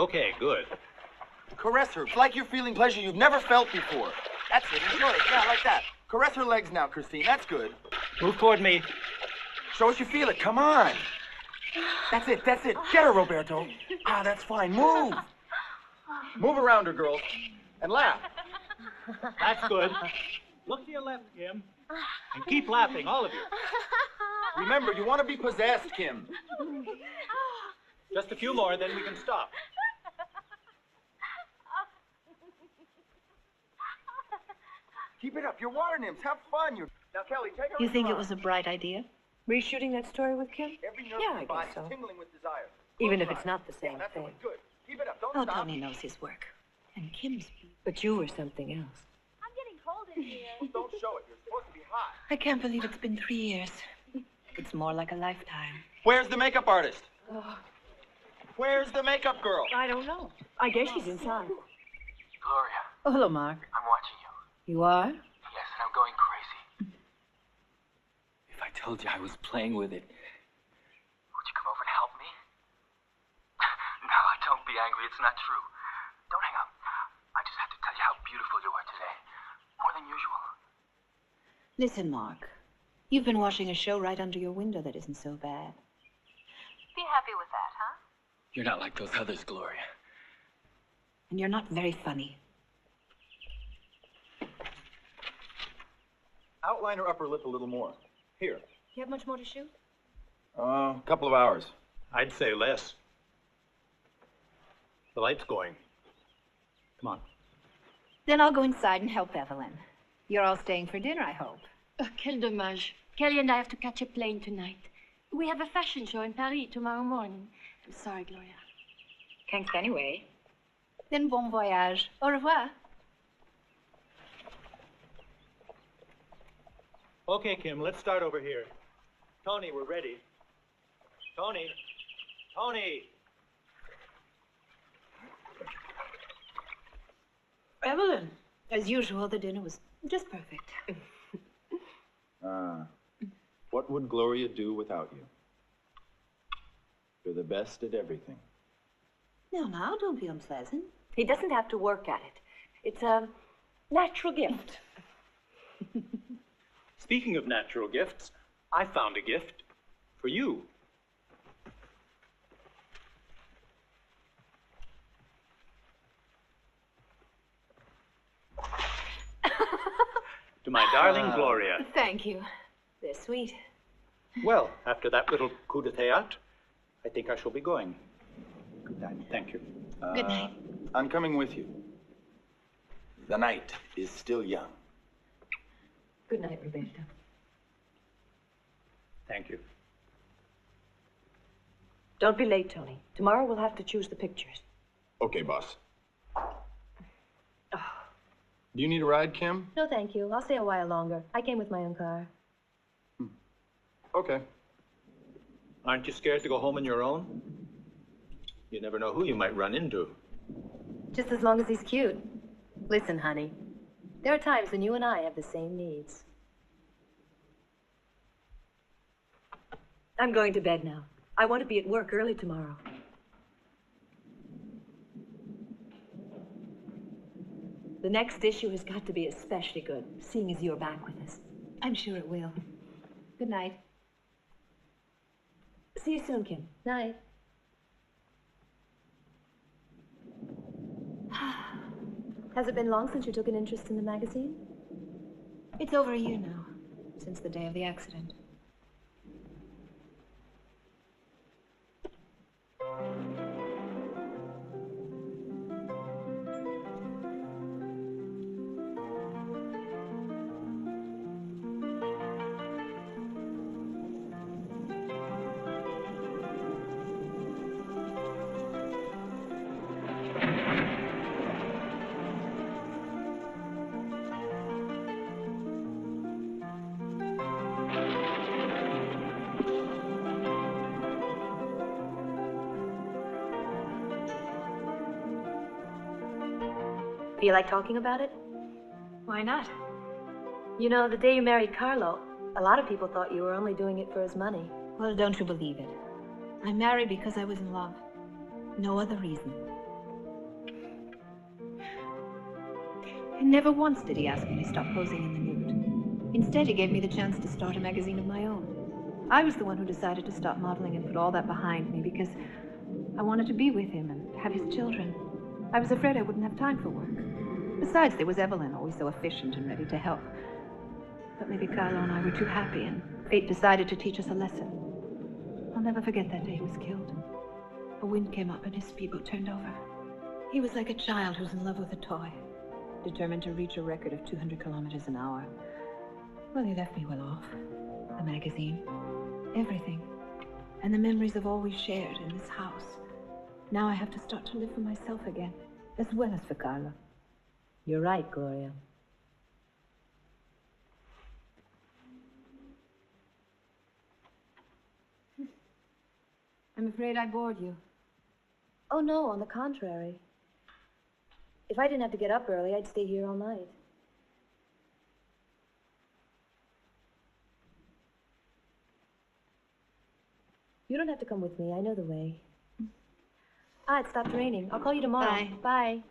Okay, good. Caress her, like you're feeling pleasure you've never felt before. That's it, enjoy it, yeah, like that. Caress her legs now, Christine, that's good. Move toward me. Show us you feel it, come on. That's it, get her, Roberto. Ah, that's fine, move. Move around her, girls, and laugh. That's good. Look to your left, Kim, and keep laughing, all of you. Remember, you want to be possessed, Kim. Just a few more, then we can stop. Keep it up, you're water nymphs, have fun. Now, Kelly, take her. You think it was a bright idea? Reshooting that story with Kim? Every nerve Yeah, in I your body guess so. tingling with desire. Even if it's not the same That's thing. good. Keep it up, don't Oh, stop. Tony knows his work. And Kim's... But you were something else. I'm getting cold in here. Don't show it, you're supposed to be hot. I can't believe it's been 3 years. It's more like a lifetime. Where's the makeup artist? Where's the makeup girl? I don't know. I guess she's inside. Gloria, Oh, hello, Mark. I'm watching you. You are? Yes, and I'm going crazy. If I told you I was playing with it. Would you come over and help me? No, don't be angry. It's not true. Don't hang up. I just have to tell you how beautiful you are today. More than usual. Listen, Mark. You've been watching a show right under your window that isn't so bad. Be happy with that, huh? You're not like those others, Gloria. And you're not very funny. Outline her upper lip a little more. Here. You have much more to shoot? A couple of hours. I'd say less. The light's going. Come on. Then I'll go inside and help Evelyn. You're all staying for dinner, I hope. Oh, quel dommage. Kelly and I have to catch a plane tonight. We have a fashion show in Paris tomorrow morning. I'm sorry, Gloria. Thanks anyway. Then bon voyage. Au revoir. Okay, Kim, let's start over here. Tony, we're ready. Tony! Tony! Evelyn. As usual, the dinner was just perfect. What would Gloria do without you? You're the best at everything. Now, don't be unpleasant. He doesn't have to work at it. It's a natural gift. Speaking of natural gifts, I found a gift for you. To my darling Gloria. Thank you. They're sweet. Well, after that little coup de théâtre, I think I shall be going. Good night. Thank you. Good night. I'm coming with you. The night is still young. Good night, Roberto. Thank you. Don't be late, Tony. Tomorrow we'll have to choose the pictures. Okay, boss. Do you need a ride, Kim? No, thank you. I'll stay a while longer. I came with my own car. Okay. Aren't you scared to go home on your own? You never know who you might run into. Just as long as he's cute. Listen, honey. There are times when you and I have the same needs. I'm going to bed now. I want to be at work early tomorrow. The next issue has got to be especially good, seeing as you're back with us. I'm sure it will. Good night. See you soon, Kim. Night. Has it been long since you took an interest in the magazine? It's over a year now, since the day of the accident. Feel like talking about it? Why not? You know, the day you married Carlo, a lot of people thought you were only doing it for his money. Well, don't you believe it. I married because I was in love. No other reason. Never once did he ask me to stop posing in the nude. Instead, he gave me the chance to start a magazine of my own. I was the one who decided to stop modeling and put all that behind me because I wanted to be with him and have his children. I was afraid I wouldn't have time for work. Besides, there was Evelyn, always so efficient and ready to help. But maybe Carlo and I were too happy, and fate decided to teach us a lesson. I'll never forget that day he was killed. A wind came up and his speedboat turned over. He was like a child who's in love with a toy, determined to reach a record of 200 kilometers an hour. Well, he left me well off. The magazine, everything, and the memories of all we shared in this house. Now I have to start to live for myself again, as well as for Carlo. You're right, Gloria. I'm afraid I bored you. Oh, no, on the contrary. If I didn't have to get up early, I'd stay here all night. You don't have to come with me. I know the way. Ah, it stopped raining. I'll call you tomorrow. Bye. Bye.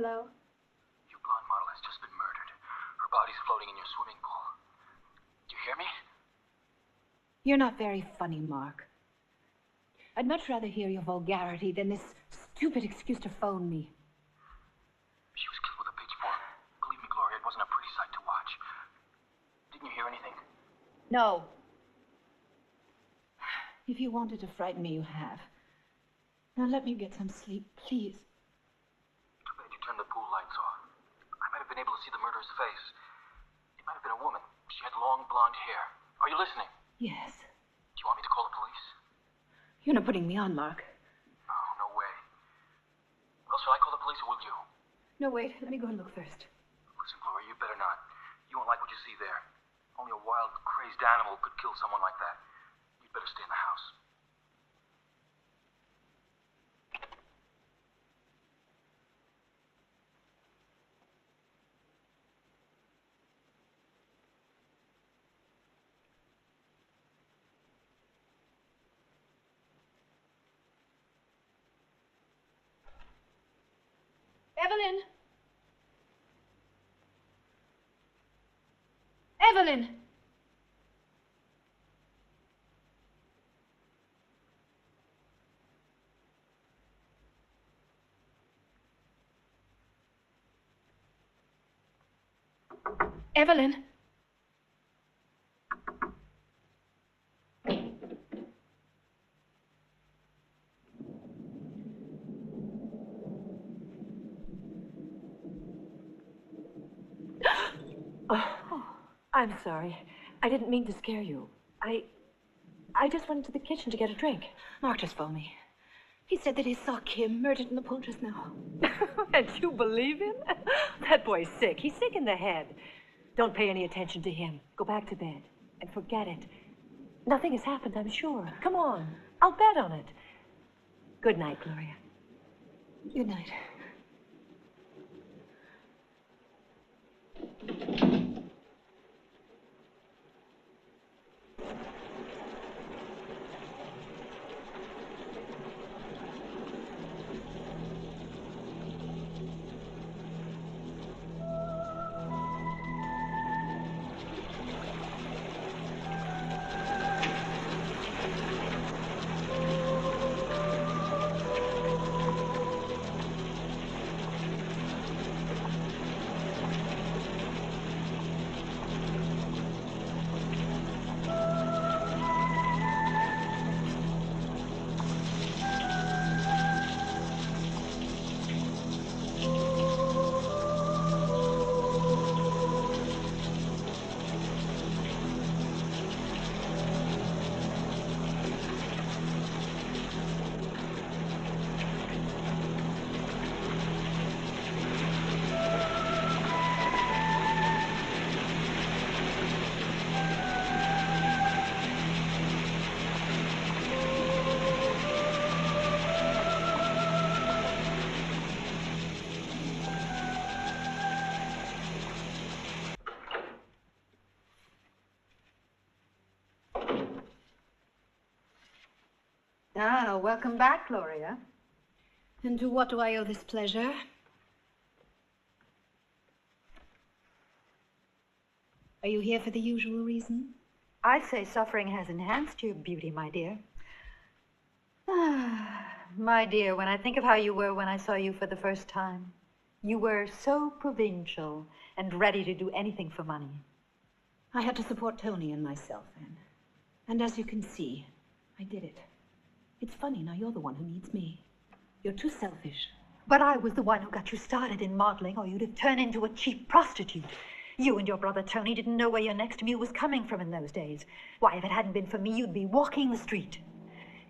Hello? Your blonde model has just been murdered. Her body's floating in your swimming pool. Do you hear me? You're not very funny, Mark. I'd much rather hear your vulgarity than this stupid excuse to phone me. She was killed with a pitchfork. Believe me, Gloria, it wasn't a pretty sight to watch. Didn't you hear anything? No. If you wanted to frighten me, you have. Now let me get some sleep, please. Too bad you turned the pool lights off. I might have been able to see the murderer's face. It might have been a woman. She had long blonde hair. Are you listening? Yes. Do you want me to call the police? You're not putting me on, Mark. No, no way. Well, shall I call the police or will you? No, wait. Let me go and look first. Listen, Gloria, you better not. You won't like what you see there. Only a wild, crazed animal could kill someone like that. You'd better stay in the house. Evelyn! Evelyn! Evelyn! I'm sorry. I didn't mean to scare you. I just went to the kitchen to get a drink. Mark just phoned me. He said that he saw Kim murdered in the pool just now. And you believe him? That boy's sick. He's sick in the head. Don't pay any attention to him. Go back to bed and forget it. Nothing has happened, I'm sure. Come on. I'll bet on it. Good night, Gloria. Good night. Ah, welcome back, Gloria. And to what do I owe this pleasure? Are you here for the usual reason? I'd say suffering has enhanced your beauty, my dear. Ah, my dear, when I think of how you were when I saw you for the first time, you were so provincial and ready to do anything for money. I had to support Tony and myself then. And as you can see, I did it. It's funny, now you're the one who needs me. You're too selfish. But I was the one who got you started in modeling, or you'd have turned into a cheap prostitute. You and your brother Tony didn't know where your next meal was coming from in those days. Why, if it hadn't been for me, you'd be walking the street.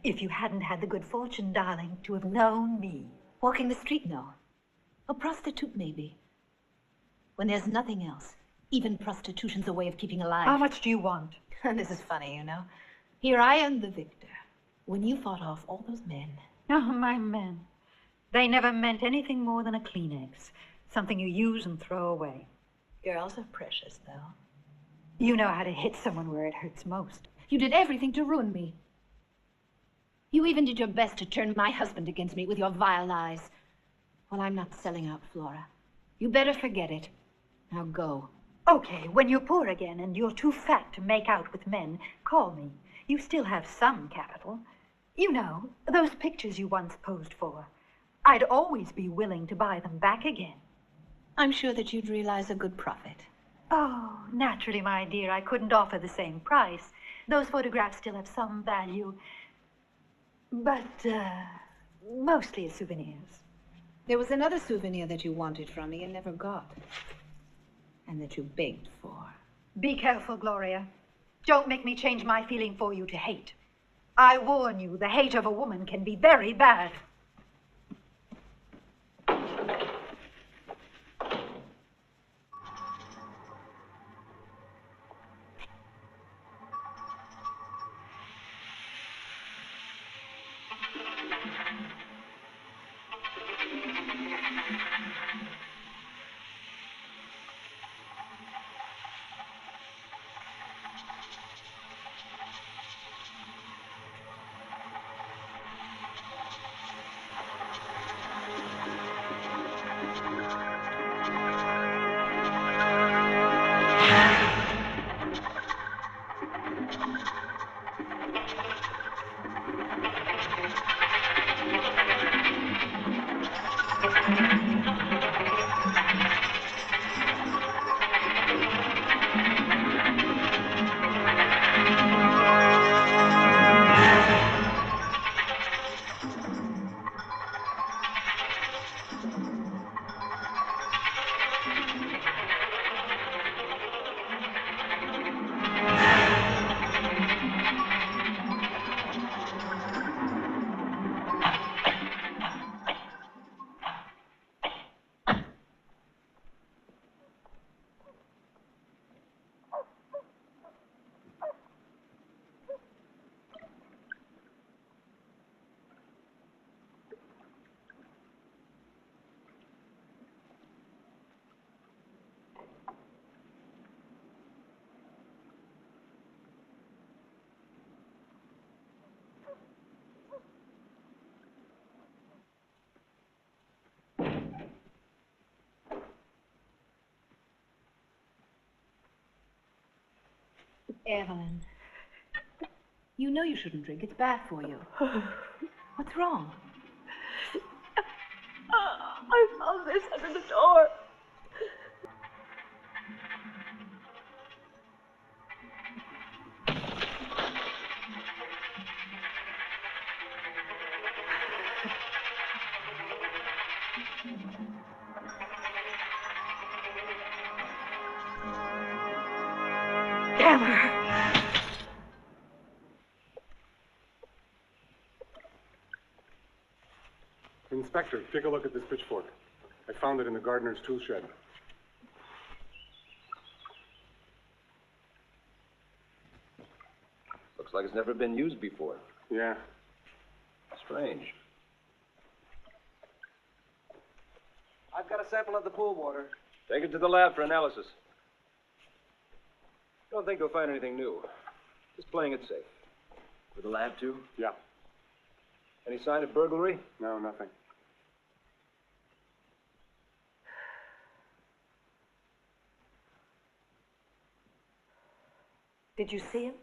If you hadn't had the good fortune, darling, to have known me. Walking the street, no. A prostitute, maybe. When there's nothing else. Even prostitution's a way of keeping alive. How much do you want? This is funny, you know. Here I am, the victor. When you fought off all those men. Oh, my men. They never meant anything more than a Kleenex. Something you use and throw away. Girls are precious, though. You know how to hit someone where it hurts most. You did everything to ruin me. You even did your best to turn my husband against me with your vile lies. Well, I'm not selling out, Flora. You better forget it. Now go. Okay, when you're poor again and you're too fat to make out with men, call me. You still have some capital. You know, those pictures you once posed for. I'd always be willing to buy them back again. I'm sure that you'd realize a good profit. Oh, naturally, my dear, I couldn't offer the same price. Those photographs still have some value. But, mostly as souvenirs. There was another souvenir that you wanted from me and never got. And that you begged for. Be careful, Gloria. Don't make me change my feeling for you to hate. I warn you, the hate of a woman can be very bad. Evelyn, you know you shouldn't drink. It's bad for you. What's wrong? I found this under the door. Damn her. Inspector, take a look at this pitchfork. I found it in the gardener's tool shed. Looks like it's never been used before. Yeah. Strange. I've got a sample of the pool water. Take it to the lab for analysis. Don't think they'll find anything new. Just playing it safe. For the lab, too? Yeah. Any sign of burglary? No, nothing. Did you see him?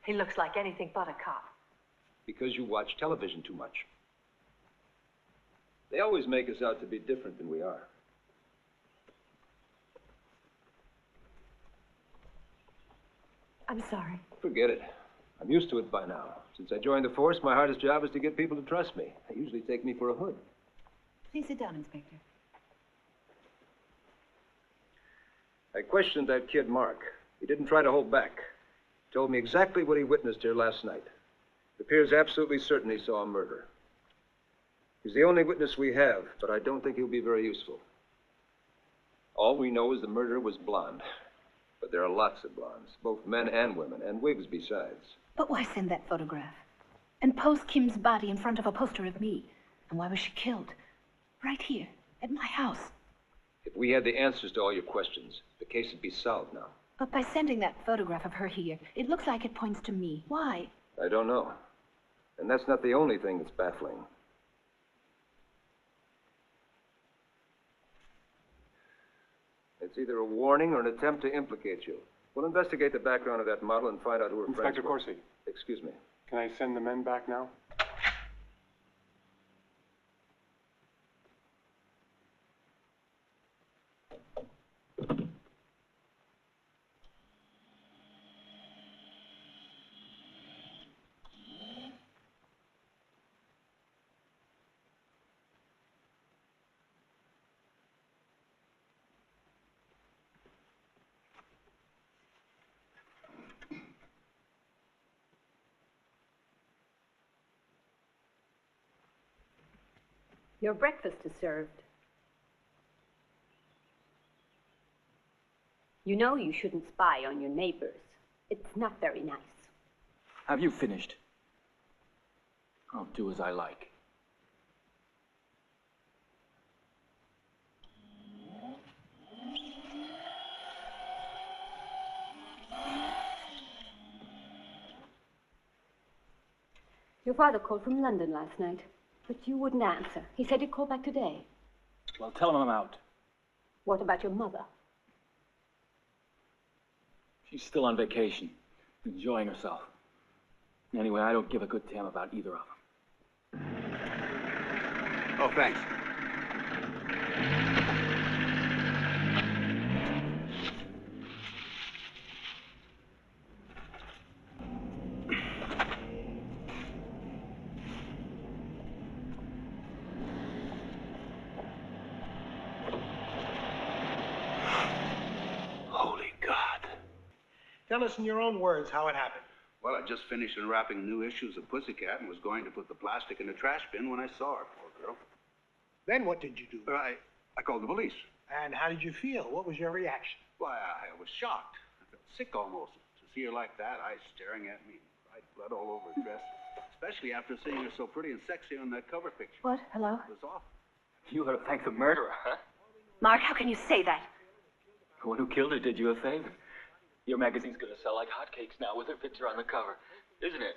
He looks like anything but a cop. Because you watch television too much. They always make us out to be different than we are. I'm sorry. Forget it. I'm used to it by now. Since I joined the force, my hardest job is to get people to trust me. They usually take me for a hood. Please sit down, Inspector. I questioned that kid, Mark. He didn't try to hold back. He told me exactly what he witnessed here last night. It appears absolutely certain he saw a murder. He's the only witness we have, but I don't think he'll be very useful. All we know is the murderer was blonde. But there are lots of blondes, both men and women, and wigs besides. But why send that photograph? And post Kim's body in front of a poster of me? And why was she killed? Right here, at my house. If we had the answers to all your questions, the case would be solved now. But by sending that photograph of her here, it looks like it points to me. Why? I don't know. And that's not the only thing that's baffling. It's either a warning or an attempt to implicate you. We'll investigate the background of that model and find out who her friends were. Inspector Corsi. Excuse me. Can I send the men back now? Your breakfast is served. You know you shouldn't spy on your neighbors. It's not very nice. Have you finished? I'll do as I like. Your father called from London last night, but you wouldn't answer. He said he'd call back today. Well, tell him I'm out. What about your mother? She's still on vacation, enjoying herself. Anyway, I don't give a good damn about either of them. Oh, thanks. Tell us in your own words how it happened. Well, I just finished unwrapping new issues of Pussycat and was going to put the plastic in the trash bin when I saw her, poor girl. Then what did you do? I called the police. And how did you feel? What was your reaction? Why, I was shocked. I felt sick almost. To see her like that, eyes staring at me, bright blood all over her dress. Especially after seeing her so pretty and sexy on that cover picture. What? Hello? It was awful. You ought to thank the murderer, huh? Mark, how can you say that? The one who killed her did you a favor. Your magazine's gonna sell like hotcakes now with her picture on the cover, isn't it?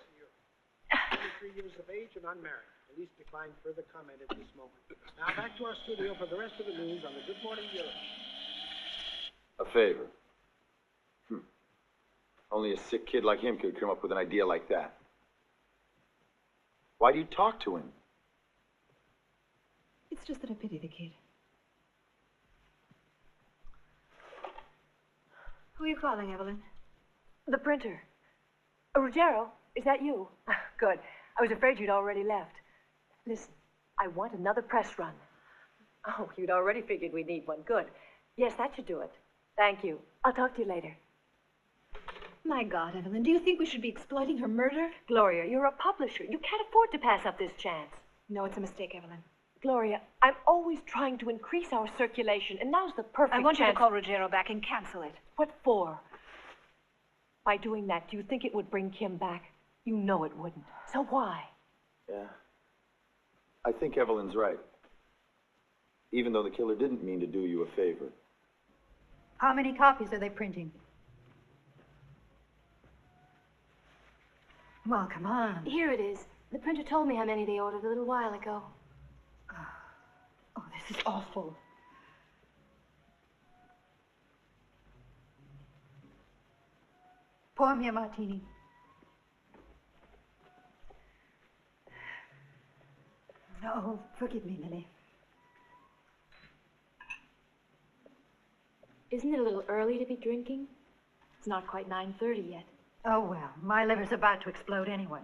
23 years of age and unmarried. Police declined further comment at this moment. Now back to our studio for the rest of the news on the Good Morning Bureau. A favor. Only a sick kid like him could come up with an idea like that. Why do you talk to him? It's just that I pity the kid. Who are you calling, Evelyn? The printer. Ruggiero, is that you? Good. I was afraid you'd already left. Listen, I want another press run. Oh, you'd already figured we'd need one. Good. Yes, that should do it. Thank you. I'll talk to you later. My God, Evelyn, do you think we should be exploiting her murder? Gloria, you're a publisher. You can't afford to pass up this chance. No, it's a mistake, Evelyn. Gloria, I'm always trying to increase our circulation, and now's the perfect chance. I want you to call Ruggiero back and cancel it. What for? By doing that, do you think it would bring Kim back? You know it wouldn't. So why? Yeah. I think Evelyn's right. Even though the killer didn't mean to do you a favor. How many copies are they printing? Well, come on. Here it is. The printer told me how many they ordered a little while ago. Oh, this is awful. Pour me a martini. Oh, forgive me, Lily. Isn't it a little early to be drinking? It's not quite 9:30 yet. Oh, well, my liver's about to explode anyway.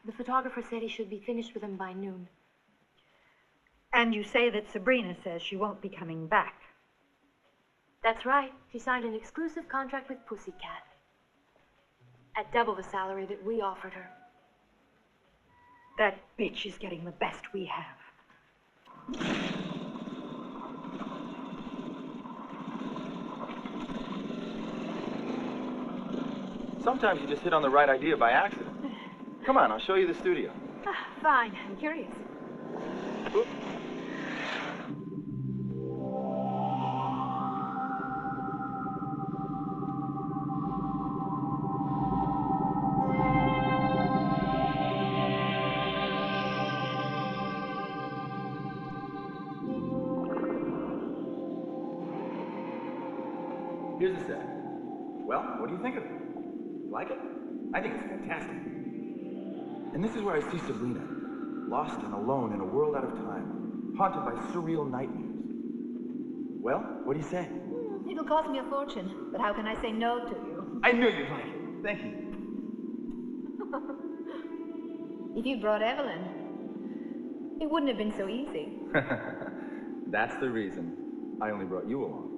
The photographer said he should be finished with them by noon. And you say that Sabrina says she won't be coming back. That's right. She signed an exclusive contract with Pussycat. At double the salary that we offered her. That bitch is getting the best we have. Sometimes you just hit on the right idea by accident. Come on, I'll show you the studio. Fine, I'm curious. Oop. Here's the set. Well, what do you think of it? Like it? I think it's fantastic. And this is where I see Sabrina, lost and alone in a world out of time, haunted by surreal nightmares. Well, what do you say? It'll cost me a fortune, but how can I say no to you? I knew you'd like it. Thank you. If you'd brought Evelyn, it wouldn't have been so easy. That's the reason I only brought you along.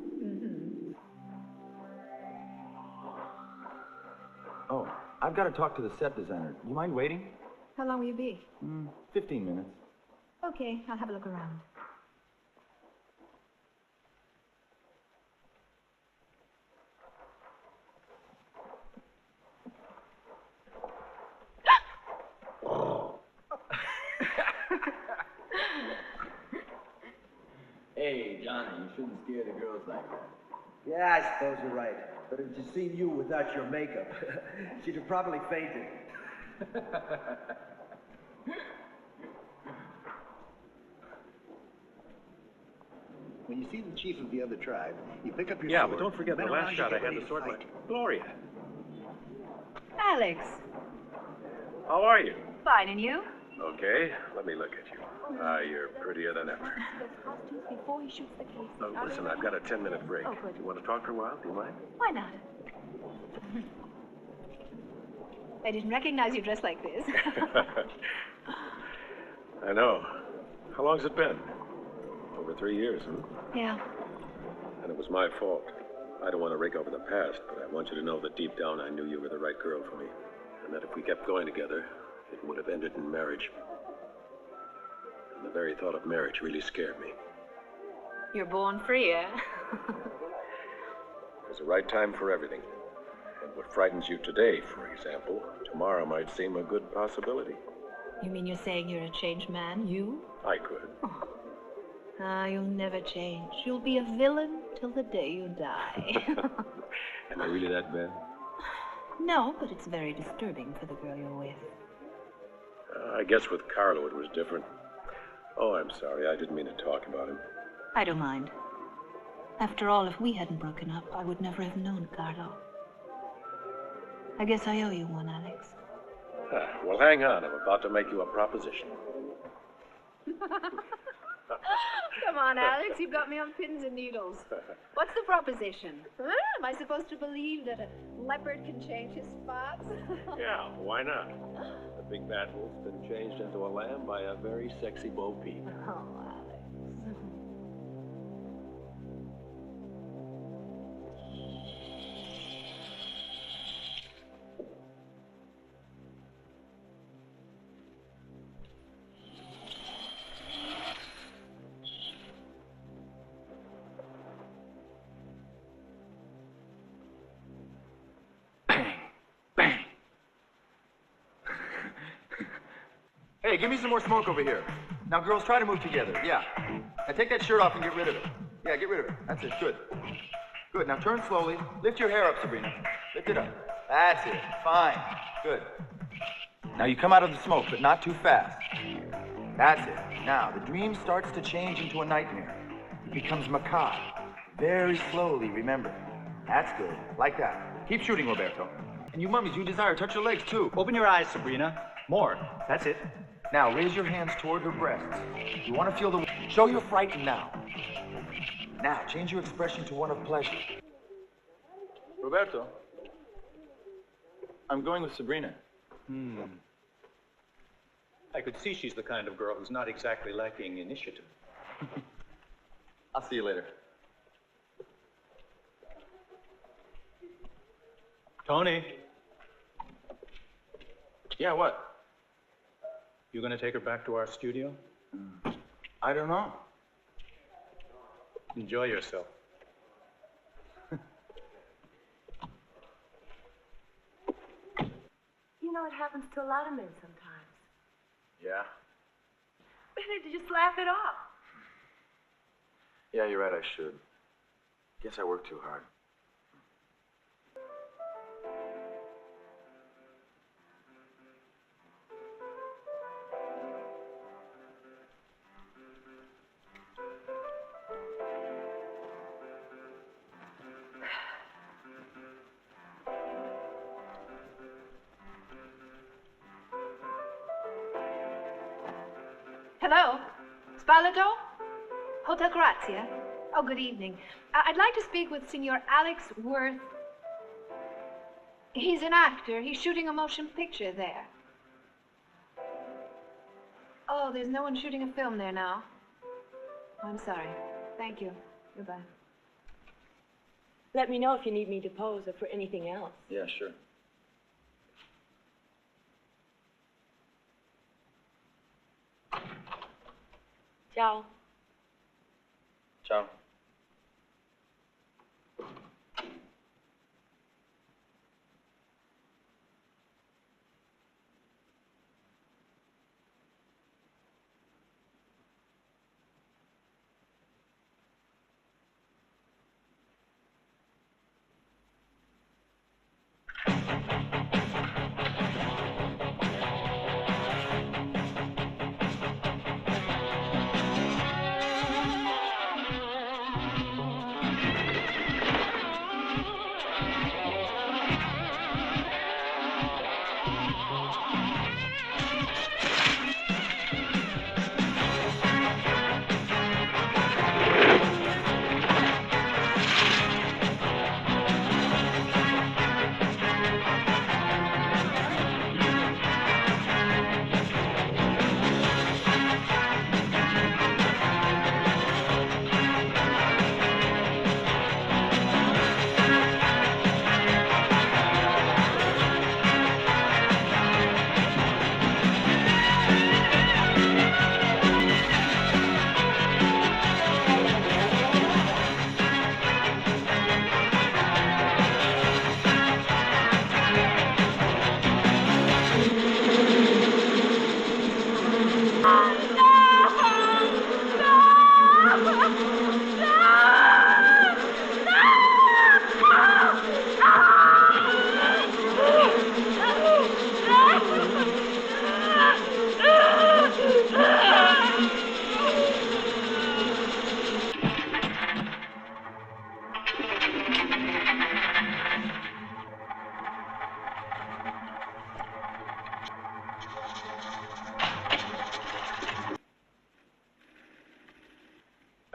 Oh, I've got to talk to the set designer. You mind waiting? How long will you be? 15 minutes. Okay, I'll have a look around. Hey, Johnny, you shouldn't scare the girls like that. Yeah, I suppose you're right. But if she'd seen you without your makeup, she'd have probably fainted. When you see the chief of the other tribe, you pick up your Yeah, sword. but don't forget the bend last around, shot you I get had ready the sword to like fight. Gloria. Alex. How are you? Fine, and you? Okay, let me look at you. You're prettier than ever. Costumes before he shoots the case. Listen, I've got a 10-minute break. Oh, good. You want to talk for a while? Do you mind? Why not? I didn't recognize you dressed like this. I know. How long's it been? Over 3 years, huh? Yeah. And it was my fault. I don't want to rake over the past, but I want you to know that deep down I knew you were the right girl for me. And that if we kept going together, it would have ended in marriage. And the very thought of marriage really scared me. You're born free, eh? There's a right time for everything. And what frightens you today, for example, tomorrow might seem a good possibility. You mean you're saying you're a changed man, you? I could. Ah, you'll never change. You'll be a villain till the day you die. Am I really that bad? No, but it's very disturbing for the girl you're with. I guess with Carlo it was different. Oh, I'm sorry. I didn't mean to talk about him. I don't mind. After all, if we hadn't broken up, I would never have known Carlo. I guess I owe you one, Alex. Well, hang on. I'm about to make you a proposition. Come on, Alex, you've got me on pins and needles. What's the proposition? Huh? Am I supposed to believe that a leopard can change his spots? Yeah, why not? The big bad wolf's been changed into a lamb by a very sexy Bo Peep. Oh, Alex. Hey, give me some more smoke over here. Now, girls, try to move together. Yeah. Now, take that shirt off and get rid of it. Yeah, get rid of it. That's it. Good. Good. Now, turn slowly. Lift your hair up, Sabrina. Lift it up. That's it. Fine. Good. Now, you come out of the smoke, but not too fast. That's it. Now, the dream starts to change into a nightmare. It becomes macabre. Very slowly, remember. That's good. Like that. Keep shooting, Roberto. And you mummies, you desire, touch your legs, too. Open your eyes, Sabrina. More. That's it. Now, raise your hands toward her breasts. You want to feel the... Show you're frightened now. Now, change your expression to one of pleasure. Roberto, I'm going with Sabrina. I could see she's the kind of girl who's not exactly lacking initiative. I'll see you later. Tony. Yeah, what? You gonna take her back to our studio? I don't know. Enjoy yourself. You know, it happens to a lot of men sometimes. Yeah? Better to just laugh it off. Yeah, you're right, I should. Guess I work too hard. Hello? Spalato? Hotel Grazia? Oh, good evening. I'd like to speak with Signor Alex Worth. He's an actor. He's shooting a motion picture there. Oh, there's no one shooting a film there now. I'm sorry. Thank you. Goodbye. Let me know if you need me to pose or for anything else. Yeah, sure. Ciao. Ciao.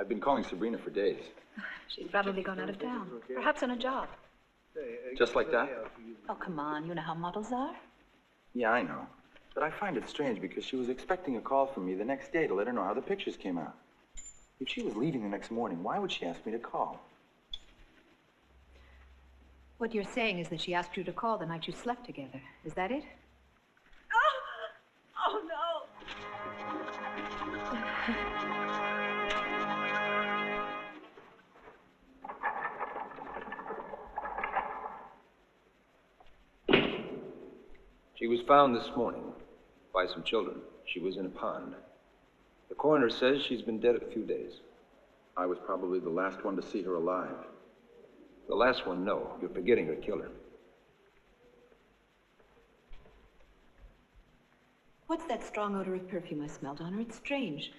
I've been calling Sabrina for days. She's probably gone out of town. Perhaps on a job. Just like that? Oh, come on. You know how models are. Yeah, I know. But I find it strange because she was expecting a call from me the next day to let her know how the pictures came out. If she was leaving the next morning, why would she ask me to call? What you're saying is that she asked you to call the night you slept together. Is that it? Oh, no. She was found this morning by some children. She was in a pond. The coroner says she's been dead a few days. I was probably the last one to see her alive. The last one, no. You're forgetting her killer. What's that strong odor of perfume I smelled on her? It's strange.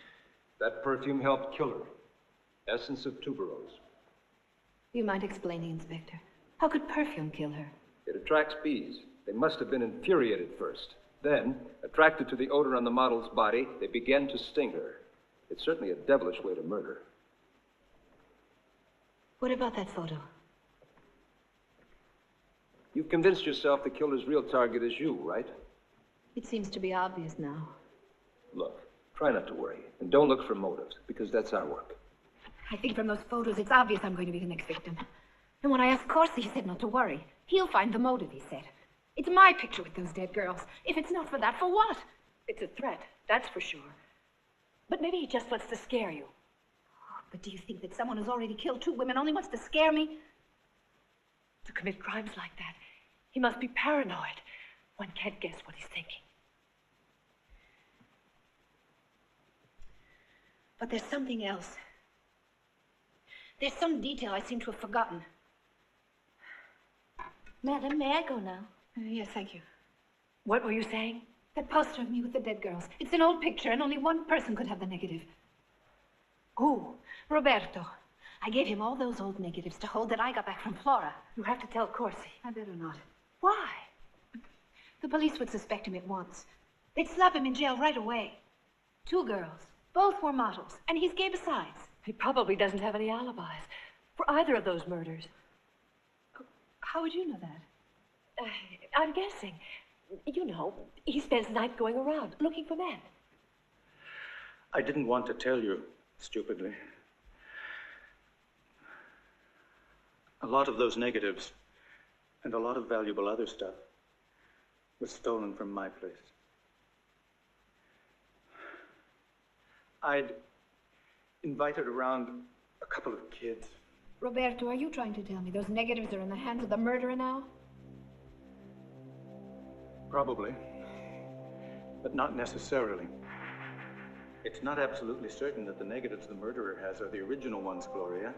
That perfume helped kill her. Essence of tuberose. Do you mind explaining, Inspector? How could perfume kill her? It attracts bees. They must have been infuriated first. Then, attracted to the odor on the model's body, they began to sting her. It's certainly a devilish way to murder. What about that photo? You've convinced yourself the killer's real target is you, right? It seems to be obvious now. Look, try not to worry. And don't look for motives, because that's our work. I think from those photos, it's obvious I'm going to be the next victim. And when I asked Corsi, he said not to worry. He'll find the motive, he said. It's my picture with those dead girls. If it's not for that, for what? It's a threat, that's for sure. But maybe he just wants to scare you. Oh, but do you think that someone who's already killed 2 women only wants to scare me? To commit crimes like that, he must be paranoid. One can't guess what he's thinking. But there's something else. There's some detail I seem to have forgotten. Madam, may I go now? Yes, thank you. What were you saying? That poster of me with the dead girls. It's an old picture, and only one person could have the negative. Who? Roberto. I gave him all those old negatives to hold that I got back from Flora. You have to tell Corsi. I better not. Why? The police would suspect him at once. They'd slap him in jail right away. 2 girls. Both were models, and he's gay besides. He probably doesn't have any alibis for either of those murders. How would you know that? I'm guessing. You know, he spends the night going around looking for men. I didn't want to tell you, stupidly. A lot of those negatives and a lot of valuable other stuff was stolen from my place. I'd invited around a couple of kids. Roberto, are you trying to tell me those negatives are in the hands of the murderer now? Probably, but not necessarily. It's not absolutely certain that the negatives the murderer has are the original ones, Gloria.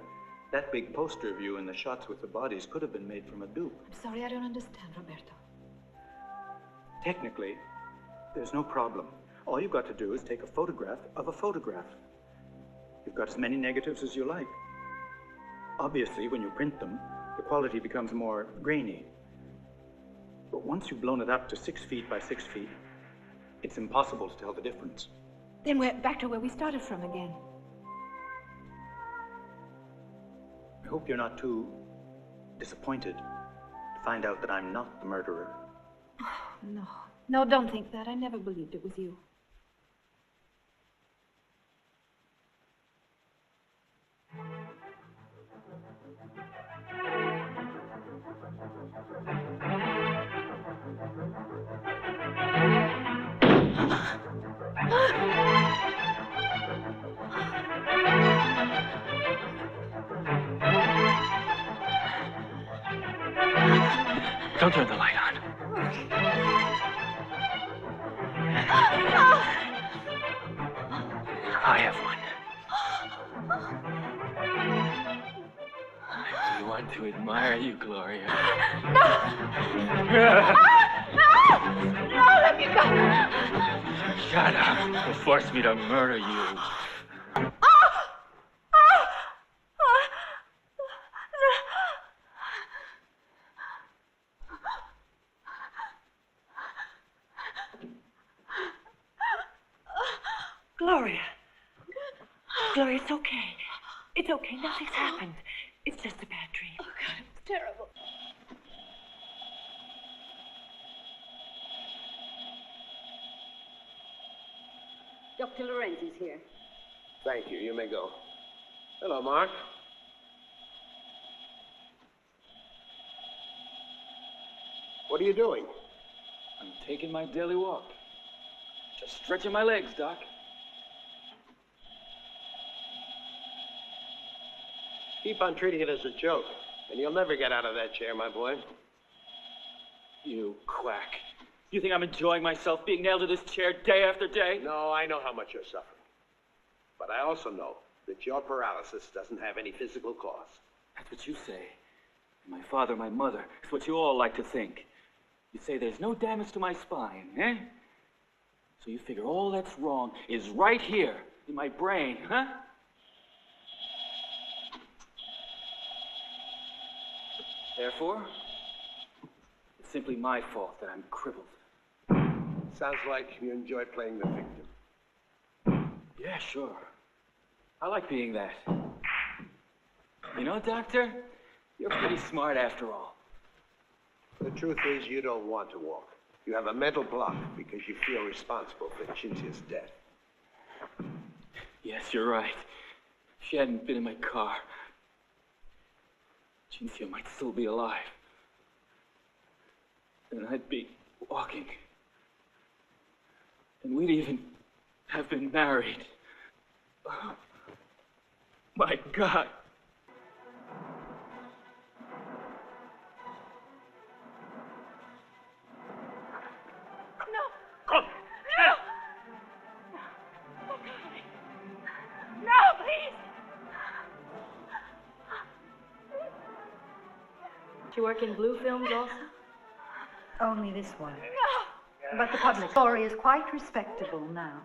That big poster of you in the shots with the bodies could have been made from a dupe. I'm sorry, I don't understand, Roberto. Technically, there's no problem. All you've got to do is take a photograph of a photograph. You've got as many negatives as you like. Obviously, when you print them, the quality becomes more grainy. But once you've blown it up to 6 feet by 6 feet, it's impossible to tell the difference. Then we're back to where we started from again. I hope you're not too disappointed to find out that I'm not the murderer. Oh, no. No, don't think that. I never believed it was you. Don't turn the light on. I have one. I want to admire you, Gloria. No! No, let me go! Shut up. You'll force me to murder you. Gloria. Gloria, it's okay. It's okay. Nothing's happened. It's just a bad dream. Oh, God, it's terrible. Dr. Lorenz is here. Thank you. You may go. Hello, Mark. What are you doing? I'm taking my daily walk. Just stretching my legs, Doc. Keep on treating it as a joke, and you'll never get out of that chair, my boy. You quack. You think I'm enjoying myself being nailed to this chair day after day? No, I know how much you're suffering. But I also know that your paralysis doesn't have any physical cause. That's what you say. And my father, my mother, it's what you all like to think. You say there's no damage to my spine, eh? So you figure all that's wrong is right here in my brain, huh? Therefore, it's simply my fault that I'm crippled. Sounds like you enjoy playing the victim. Yeah, sure. I like being that. You know, Doctor, you're pretty smart after all. The truth is, you don't want to walk. You have a mental block because you feel responsible for Cinzia's death. Yes, you're right. If she hadn't been in my car, Cinzia might still be alive. And I'd be walking. And we'd even have been married. Oh, my God. You work in blue films also? Only this one. But the public story is quite respectable now.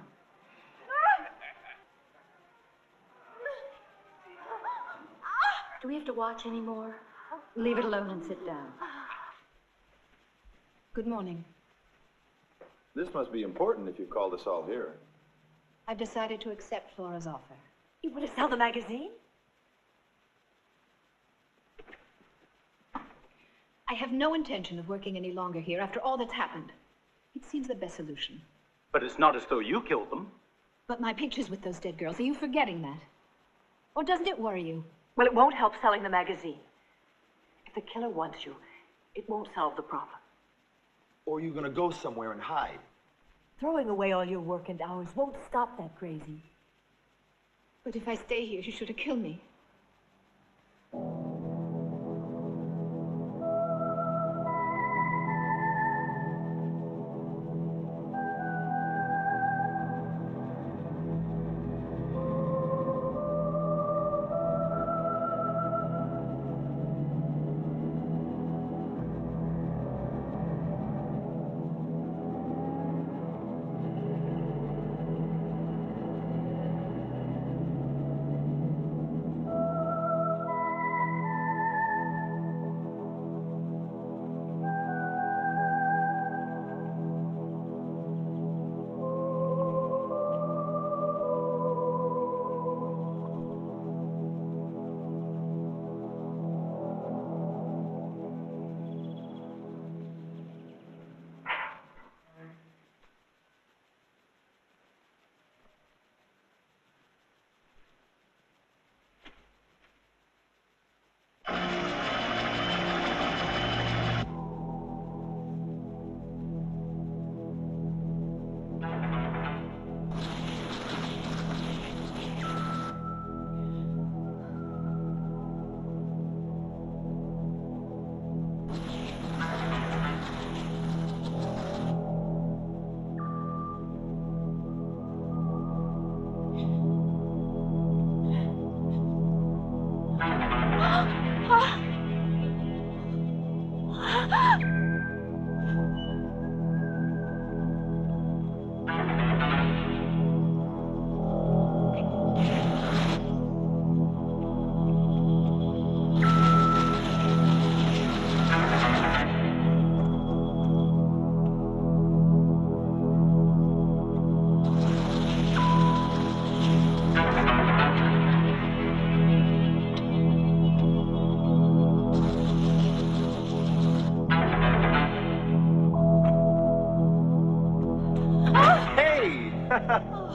Do we have to watch any more? Leave it alone and sit down. Good morning. This must be important if you called us all here. I've decided to accept Flora's offer. You want to sell the magazine? I have no intention of working any longer here after all that's happened. It seems the best solution. But it's not as though you killed them. But my pictures with those dead girls, are you forgetting that? Or doesn't it worry you? Well, it won't help selling the magazine. If the killer wants you, it won't solve the problem. Or are you going to go somewhere and hide? Throwing away all your work and hours won't stop that crazy. But if I stay here, she's sure to kill me.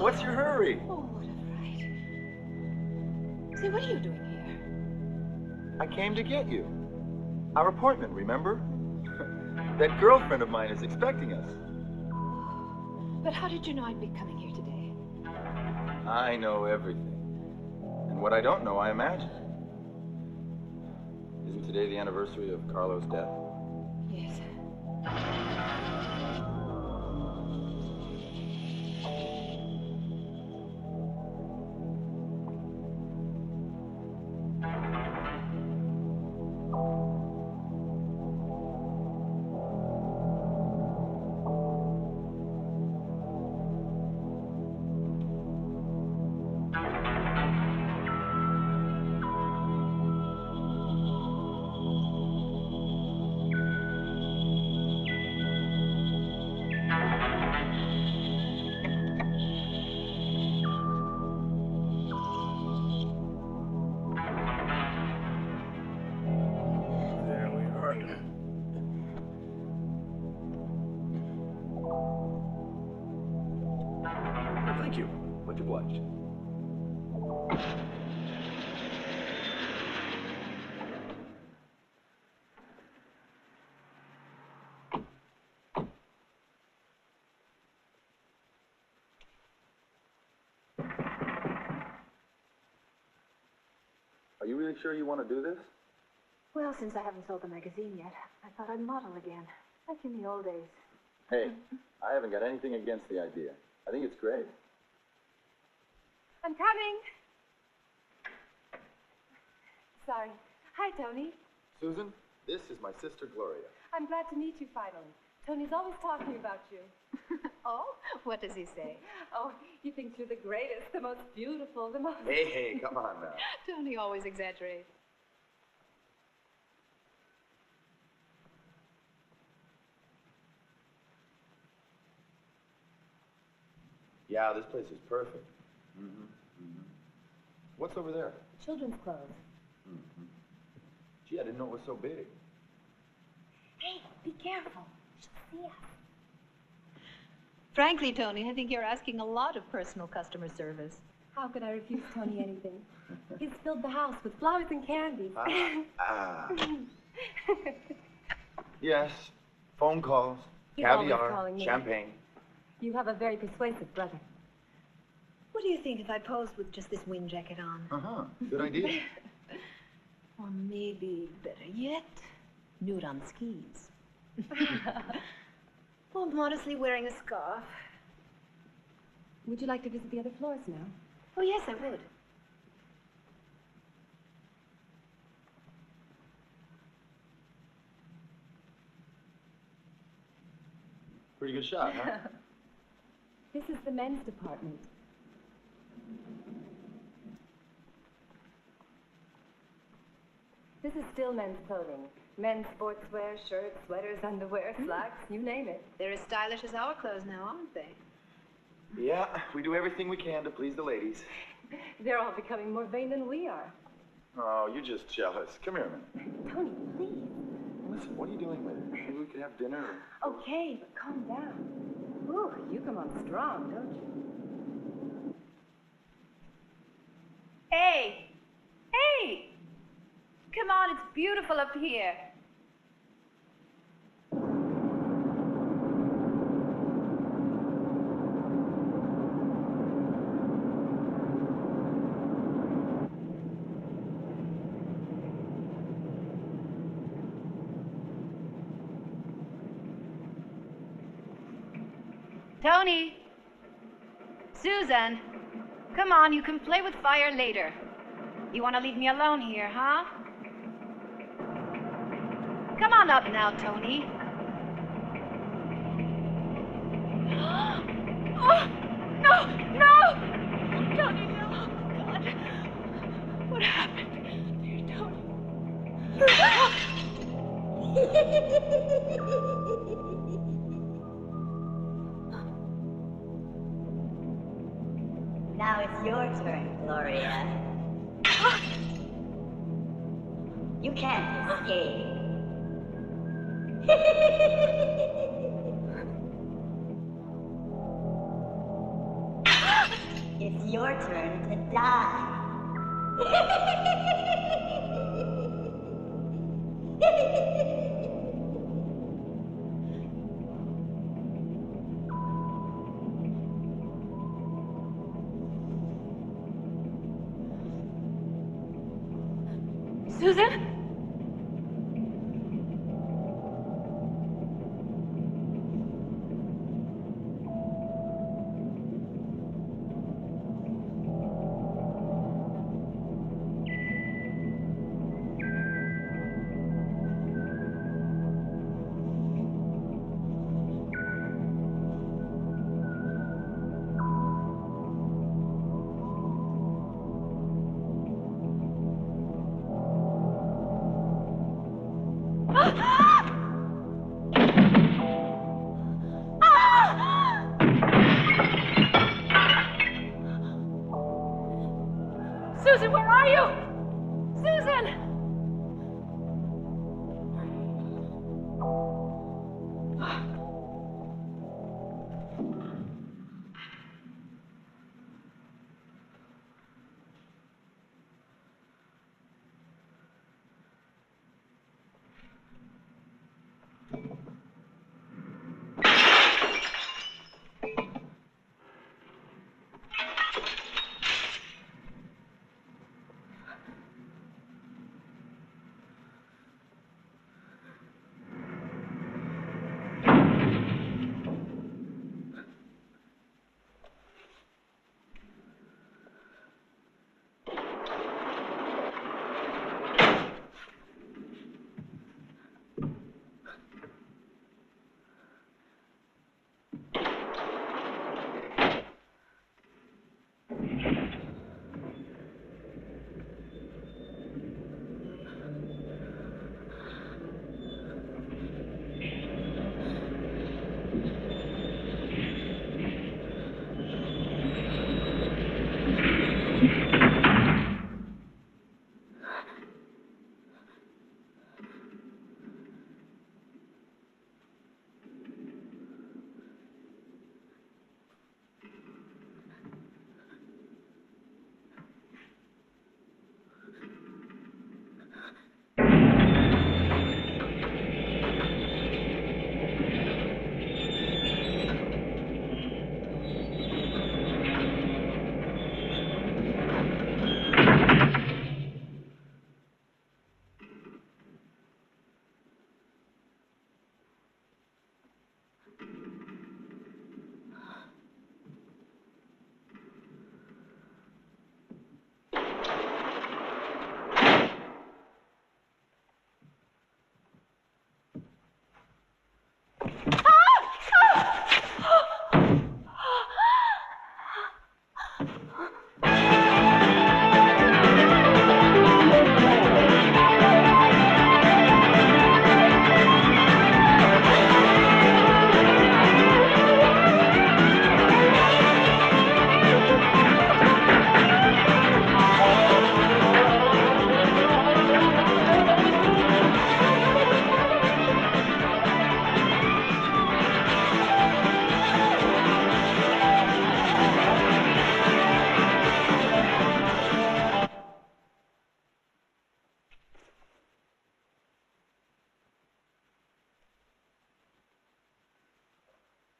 what's your hurry? Oh, what a fright. Say, what are you doing here? I came to get you. Our appointment, remember? That girlfriend of mine is expecting us. But how did you know I'd be coming here today? I know everything. And what I don't know, I imagine. Isn't today the anniversary of Carlo's death? Yes. Thank you. Much obliged. Are you really sure you want to do this? Well, since I haven't sold the magazine yet, I thought I'd model again, like in the old days. Hey, I haven't got anything against the idea. I think it's great. I'm coming. Sorry. Hi, Tony. Susan, this is my sister Gloria. I'm glad to meet you finally. Tony's always talking about you. Oh, what does he say? Oh, he thinks you're the greatest, the most beautiful, the most... Hey, come on now. Tony always exaggerates. Yeah, this place is perfect. What's over there? Children's clothes. Gee, I didn't know it was so big. Hey, be careful. She'll see us. Frankly, Tony, I think you're asking a lot of personal customer service. How could I refuse Tony anything? He's filled the house with flowers and candy. Yes, phone calls, He's always caviar, calling me. champagne. You have a very persuasive brother. What do you think if I posed with just this wind jacket on? Good idea. Or maybe, better yet, nude on skis. Or modestly wearing a scarf. Would you like to visit the other floors now? Oh, yes, I would. Pretty good shot, huh? This is the men's department. This is still men's clothing. Men's sportswear, shirts, sweaters, underwear, slacks, you name it. They're as stylish as our clothes now, aren't they? Yeah, we do everything we can to please the ladies. They're all becoming more vain than we are. Oh, you're just jealous. Come here a minute. Tony, please. Listen, what are you doing with it? Maybe we could have dinner. Okay, but calm down. Ooh, you come on strong, don't you? Hey! Hey! Come on, it's beautiful up here. Tony! Susan! Come on, you can play with fire later. You want to leave me alone here, huh? Come on up now, Tony. Oh, no, no! Tony, no. God. What happened? Dear Now it's your turn, Gloria. You can't escape. your turn to die. Susan? Susan, where are you? Susan!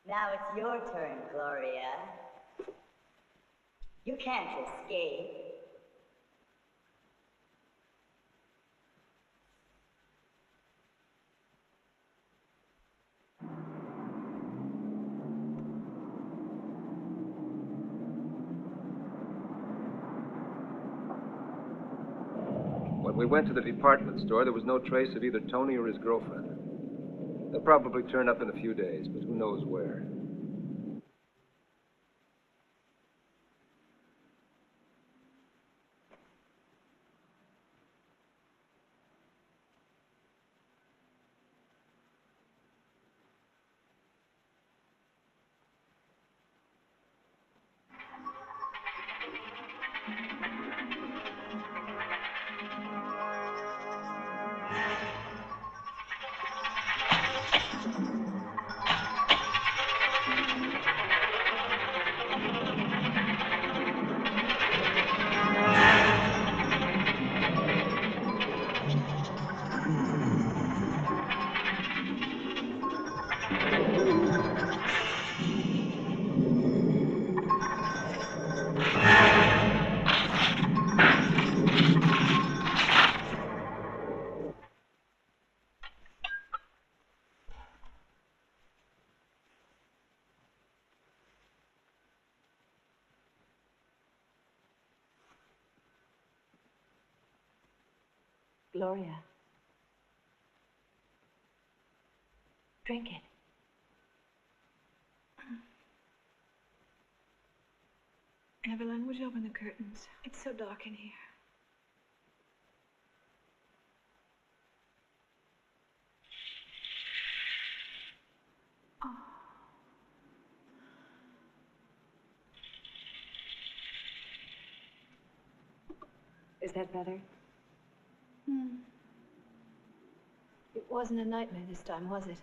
Now it's your turn, Gloria. You can't escape. When we went to the department store, there was no trace of either Tony or his girlfriend. They'll probably turn up in a few days, but who knows where. Gloria. Drink it. Evelyn, would you open the curtains? It's so dark in here. Oh. Is that better? It wasn't a nightmare this time, was it?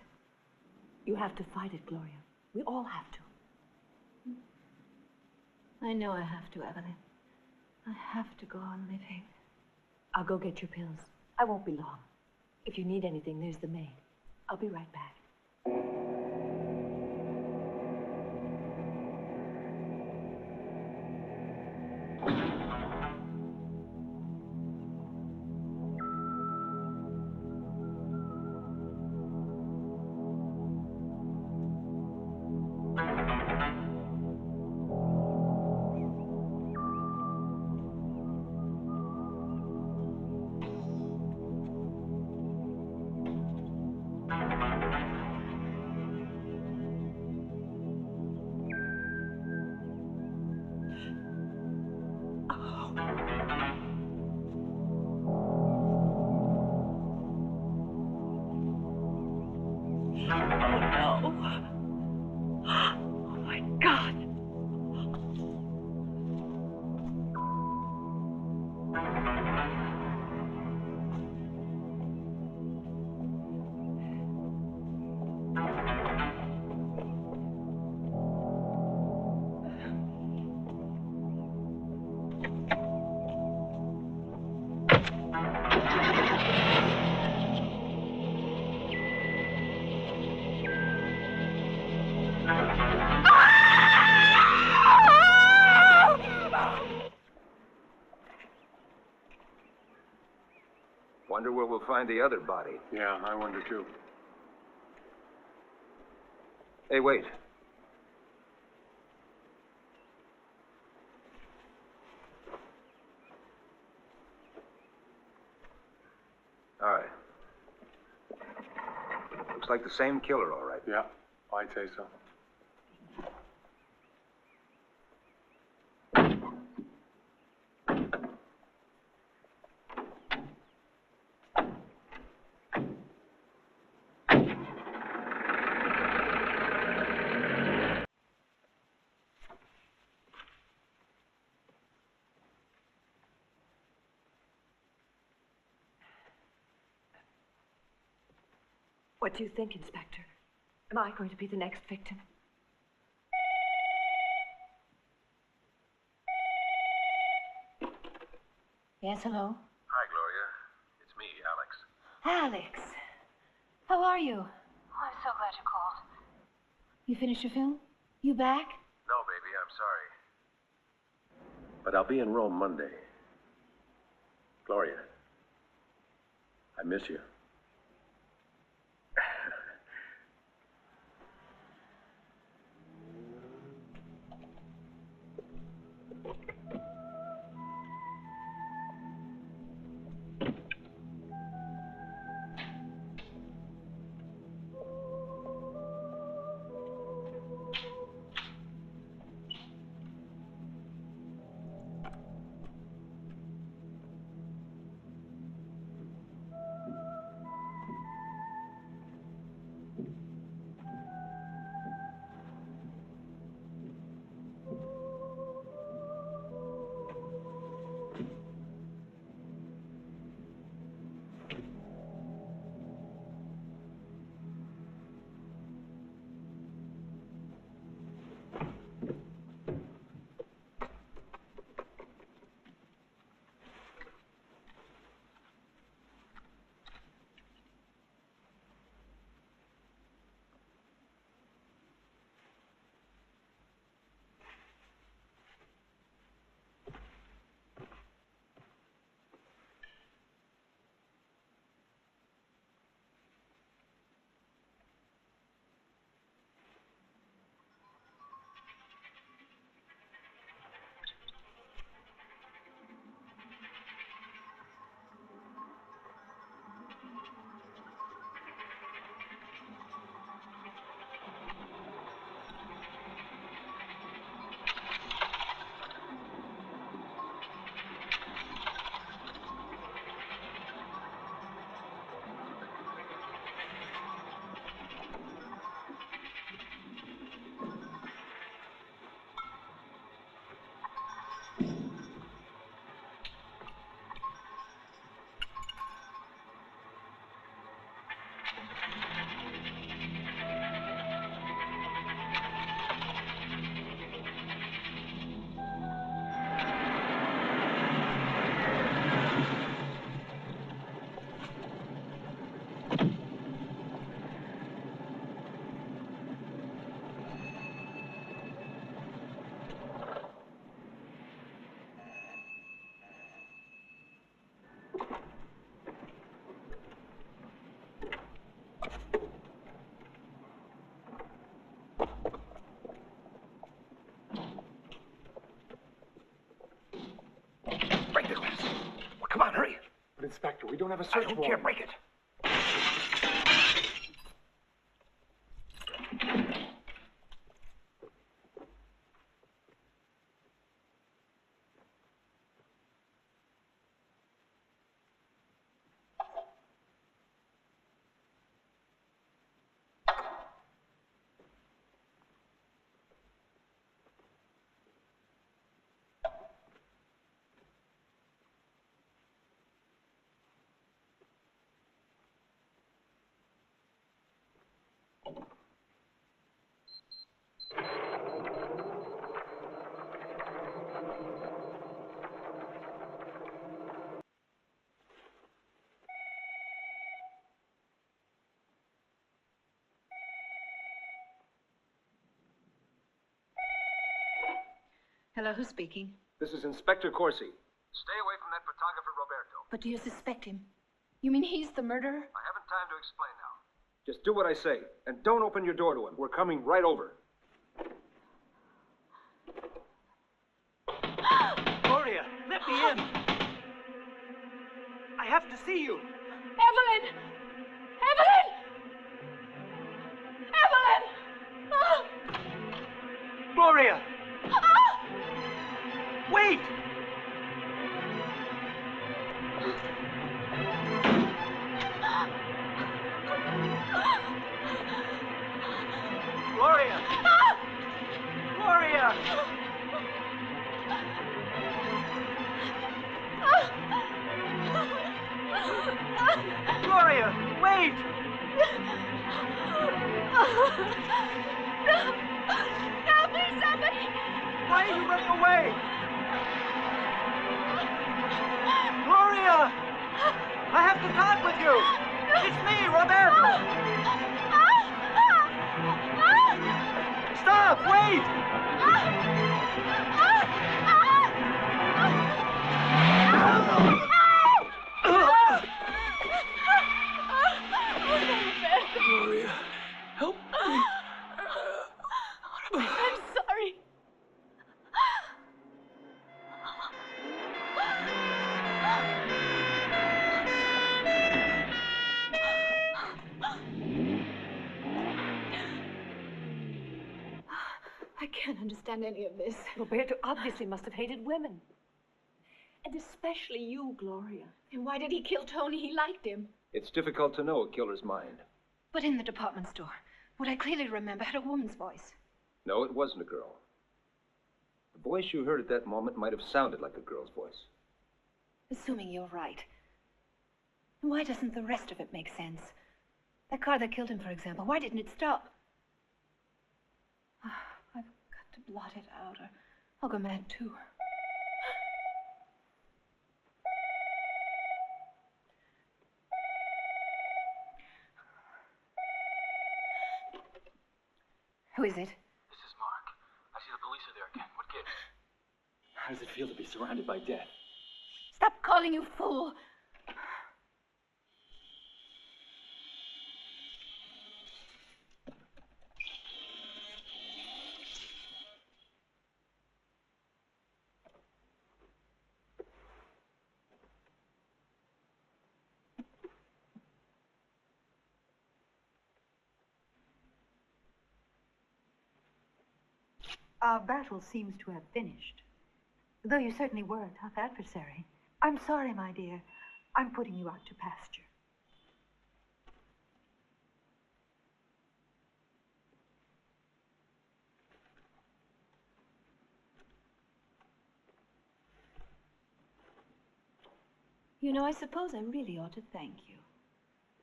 You have to fight it, Gloria. We all have to. I know I have to, Evelyn. I have to go on living. I'll go get your pills. I won't be long. If you need anything, there's the maid. I'll be right back. Wonder where we'll find the other body. Yeah, I wonder too. Hey, wait. All right. Looks like the same killer, all right. Yeah, I'd say so. What do you think, Inspector? Am I going to be the next victim? Yes, hello? Hi, Gloria. It's me, Alex. Alex! How are you? Oh, I'm so glad you called. You finished your film? You back? No, baby, I'm sorry. But I'll be in Rome Monday. Gloria, I miss you. Inspector, we don't have a search warrant. I don't care. Break it. Hello, who's speaking? This is Inspector Corsi. Stay away from that photographer, Roberto. But do you suspect him? You mean he's the murderer? I haven't time to explain now. Just do what I say, and don't open your door to him. We're coming right over. Gloria, let me in. I have to see you. Evelyn! Evelyn! Evelyn! Ah! Gloria! Ah! Wait! Gloria! Ah! Gloria! Gloria, wait! No, please, somebody! Why are you running away? Gloria! I have to talk with you! It's me, Roberto! Stop! Wait! Gloria, help me. I'm sorry. I can't understand any of this. Roberto obviously must have hated women. And especially you, Gloria. And why did he kill Tony? He liked him. It's difficult to know a killer's mind. But in the department store, what I clearly remember had a woman's voice. No, it wasn't a girl. The voice you heard at that moment might have sounded like a girl's voice. Assuming you're right. And why doesn't the rest of it make sense? That car that killed him, for example, why didn't it stop? I've got to blot it out, or I'll go mad too. Who is it? This is Mark. I see the police are there again. What gives? How does it feel to be surrounded by death? Stop calling, you fool! Our battle seems to have finished. Though you certainly were a tough adversary. I'm sorry, my dear. I'm putting you out to pasture. You know, I suppose I really ought to thank you.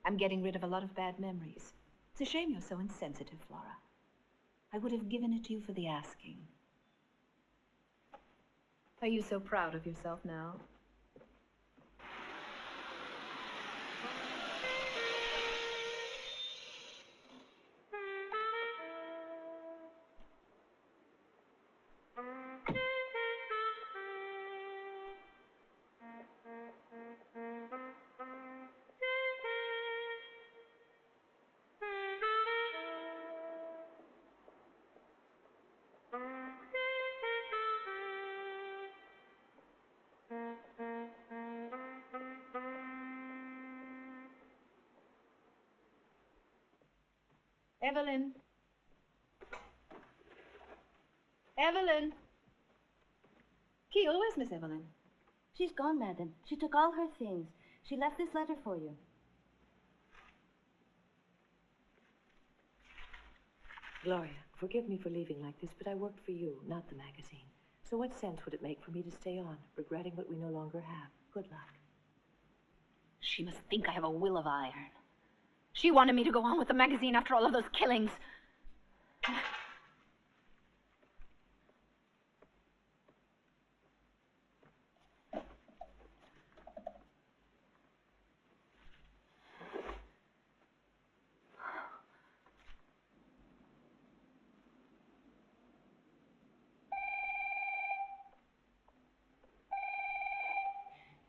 I'm getting rid of a lot of bad memories. It's a shame you're so insensitive, Flora. I would have given it to you for the asking. Are you so proud of yourself now? Evelyn. Evelyn. Keel, where's Miss Evelyn? She's gone, madam. She took all her things. She left this letter for you. Gloria, forgive me for leaving like this, but I worked for you, not the magazine. So what sense would it make for me to stay on, regretting what we no longer have? Good luck. She must think I have a will of iron. She wanted me to go on with the magazine after all of those killings.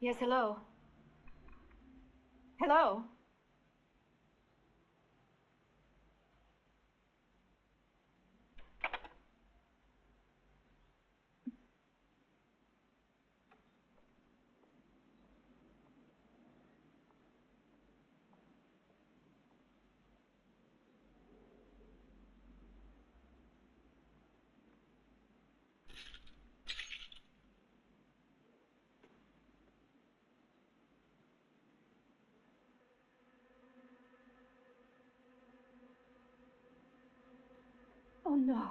Yes, hello. Hello? Oh, no.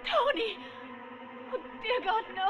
Tony! Oh, dear God, no!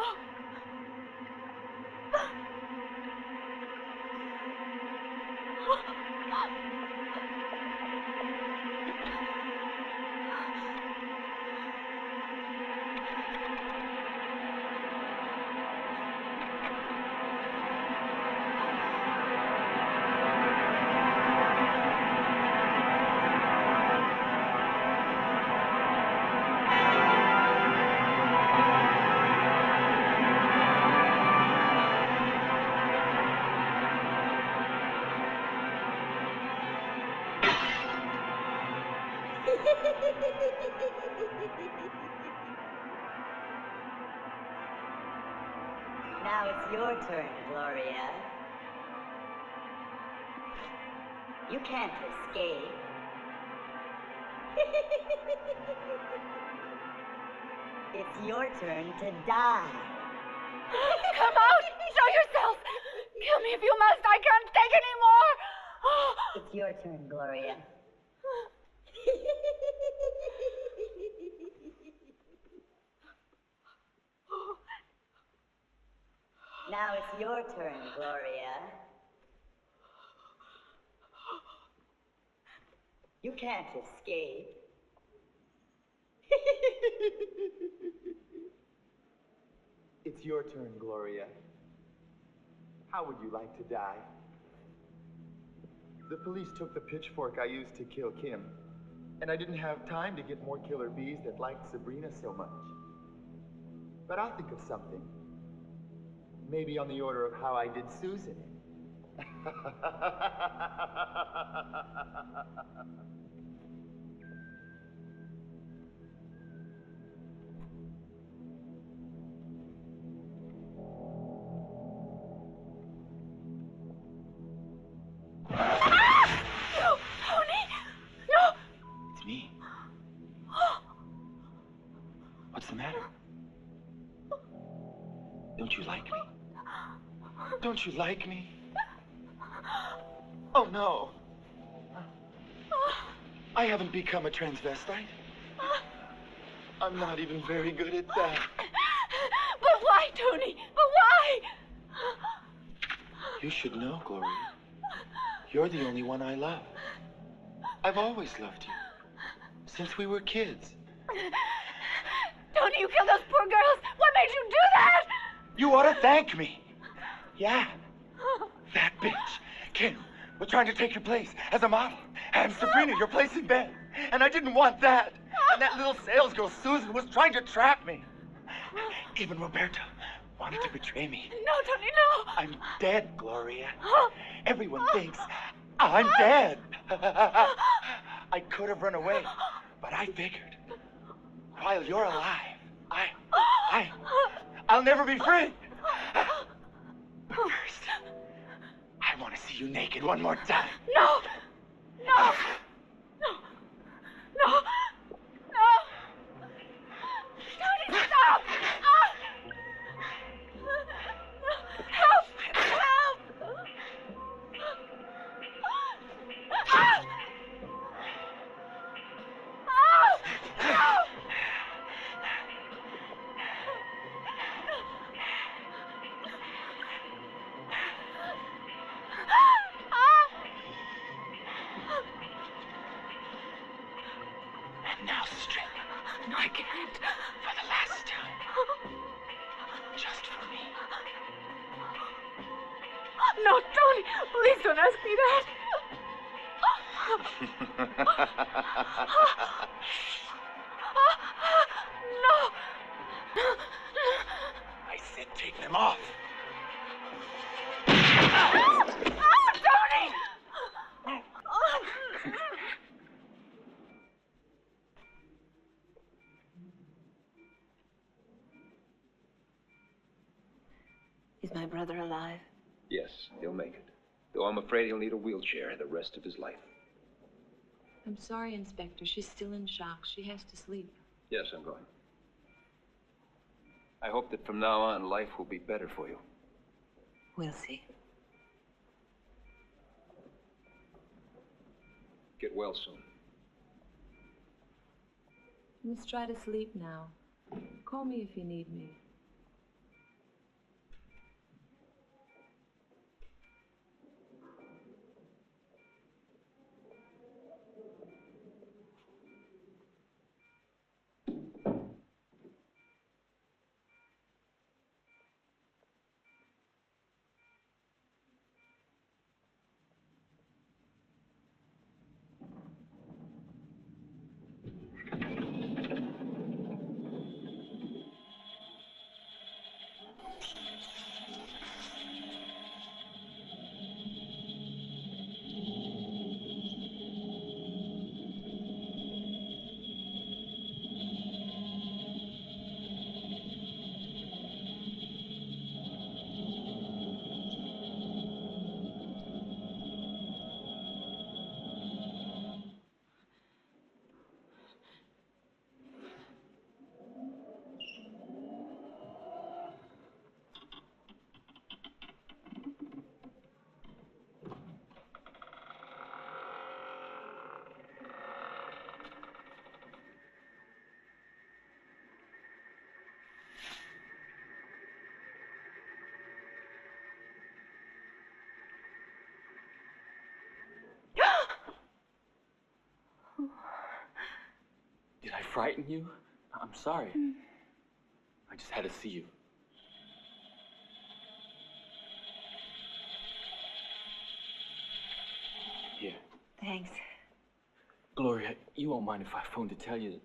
Now it's your turn, Gloria. You can't escape. It's your turn to die. Come out! Show yourself! Kill me if you must! I can't take any more! It's your turn, Gloria. Now it's your turn, Gloria. You can't escape. It's your turn, Gloria. How would you like to die? The police took the pitchfork I used to kill Kim, and I didn't have time to get more killer bees that liked Sabrina so much. But I'll think of something. Maybe on the order of how I did Susan. No! Tony! No! It's me. What's the matter? Don't you like me? Don't you like me? Oh, no. I haven't become a transvestite. I'm not even very good at that. But why, Tony? But why? You should know, Gloria. You're the only one I love. I've always loved you. Since we were kids. Tony, you killed those poor girls. What made you do that? You ought to thank me. Yeah. That bitch, Kim, was trying to take your place as a model. And Sabrina, your place in bed. And I didn't want that. And that little salesgirl, Susan, was trying to trap me. Even Roberto, wanted to betray me. No, Tony, no! I'm dead, Gloria. Everyone thinks I'm dead. I could have run away, but I figured while you're alive, I'll never be free. But first, I want to see you naked one more time. No! No! No! No! No! Tony, stop! Help! Help! Now strip. No, I can't. For the last time. Just for me. No, Tony, please don't ask me that. No. I said take them off. Tony! Is my brother alive? Yes, he'll make it. Though I'm afraid he'll need a wheelchair the rest of his life. I'm sorry, Inspector. She's still in shock. She has to sleep. Yes, I'm going. I hope that from now on, life will be better for you. We'll see. Get well soon. You must try to sleep now. Call me if you need me. Did I frighten you? I'm sorry. I just had to see you. Here. Thanks. Gloria, you won't mind if I phone to tell you that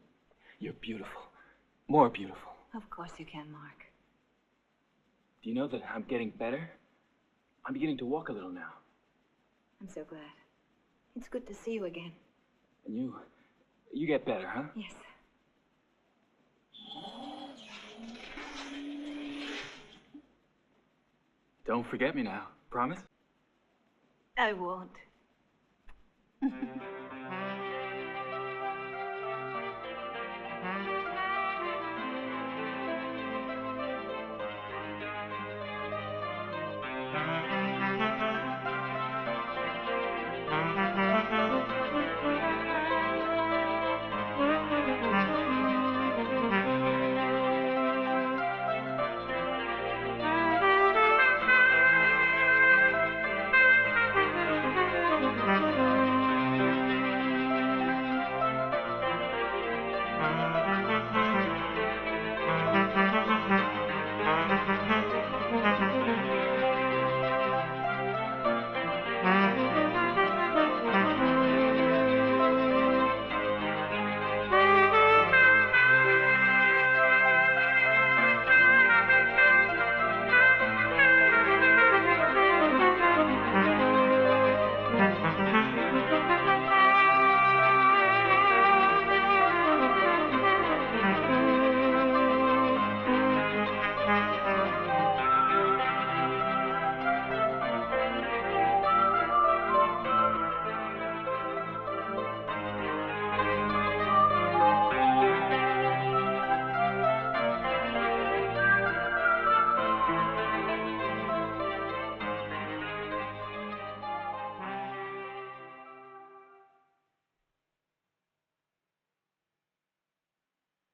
you're beautiful. More beautiful. Of course you can, Mark. Do you know that I'm getting better? I'm beginning to walk a little now. I'm so glad. It's good to see you again. And you get better, huh? Yes. Don't forget me now. Promise? I won't.